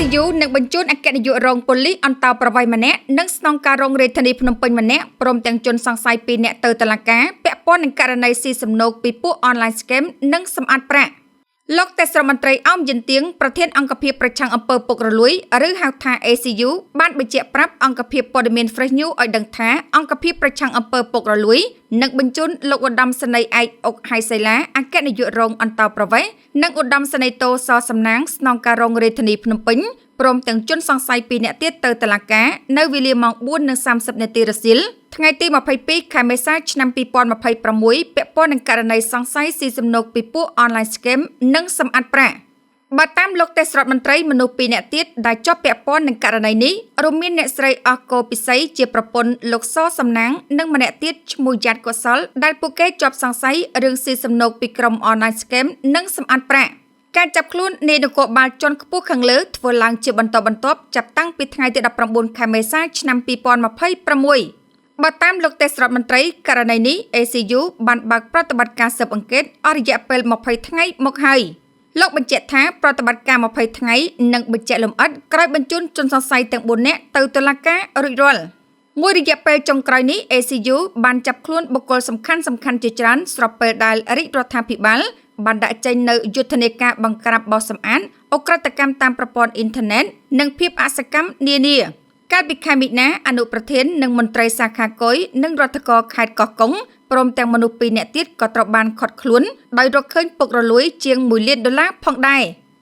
ACU នឹងបញ្ជូនអគ្គនាយករងប៉ូលីសអន្តោប្រវេសន៍ម្នាក់និងស្នងការរងរាជធានីភ្នំពេញម្នាក់ព្រមទាំងជនសង្ស័យ2នាក់ទៅតុលាការពាក់ព័ន្ធនឹងករណីស៊ីសំណូកពីពួក online scam និងសម្អាតប្រាក់លោកទេសរដ្ឋមន្ត្រីអមយិនទៀងប្រធានអង្គភិបប្រឆាំងអំពើពុករលួយឬហៅថា ACU បានបញ្ជាក់ប្រាប់អង្គភិបព័ត៌មាន Fresh News ឲ្យដឹងថាអង្គភិបប្រឆាំងអំពើពុករលួយនឹងបញ្ជូនលោកឧត្តមសេនីយ៍ឯកអុកហៃសៃឡាអគ្គនាយករងអន្តោប្រវេសន៍និងឧត្តមសេនីយ៍តូសសំណាងស្នងការរងរាជធានីភ្នំពេញព្រមទាំងជនសង្ស័យ2នាក់ទៀតទៅតុលាការនៅវេលាម៉ោង 4:30 នាទីរសៀលថ្ងៃទី22 ខែមេសាឆ្នាំ2026ពាក់ព័ន្ធនឹងករណីសង្ស័យស៊ីសំណូកពីពួក online scam និងសម្អាតប្រាក់បើតាមលោកទេសរដ្ឋមន្ត្រីមនុស្ស2នាក់ទៀតដែលជាប់ពាក់ព័ន្ធនឹងករណីនេះរួមមានអ្នកស្រីអស់កូពិសីជាប្រពន្ធលោកសសំណាងនិងម្នាក់ទៀតឈ្មោះយ៉ាត់កុសលដែលពួកគេជាប់សង្ស័យរឿងស៊ីសំណូកពីក្រុម online scam និងសម្អាតប្រាក់ការចាប់ខ្លួននាយនគរបាលជាន់ខ្ពស់ខាងលើធ្វើឡើងជាបន្តបន្ទាប់ចាប់តាំងពីថ្ងៃទី19 ខែមេសាឆ្នាំ2026បើតាមលោកទេសរដ្ឋមន្ត្រីករណីនេះ ACU បានបើកប្រតិបត្តិការស៊ើបអង្កេតអស់រយៈពេល20ថ្ងៃមកហើយលោកបញ្ជាក់ថាប្រតិបត្តិការ20ថ្ងៃនឹងបញ្ជាក់លម្អិតក្រោយបញ្ជូនជនសង្ស័យទាំង4នាក់ទៅតុលាការរួចរាល់មួយរយៈពេលចុងក្រោយនេះ ACU បានចាប់ខ្លួនបុគ្គលសំខាន់ៗជាច្រើនស្របពេលដែលរាជរដ្ឋាភិបាលបានដាក់ចេញនៅយុទ្ធនាការបង្ក្រាបបោសសម្អាតអក្រិតកម្មតាមប្រព័ន្ធអ៊ីនធឺណិតនិងភាពអសកម្មនានាកាលពីខែមិនិនាអនុប្រធាននិងមន្ត្រីសាខាគយនិងរដ្ឋកោខេត្តកោះកុងព្រមទាំងមនុស្ស2នាក់ទៀតក៏ត្រូវបានឃាត់ខ្លួនដោយរកឃើញពុករលួយជាង$1 លានផងដែរ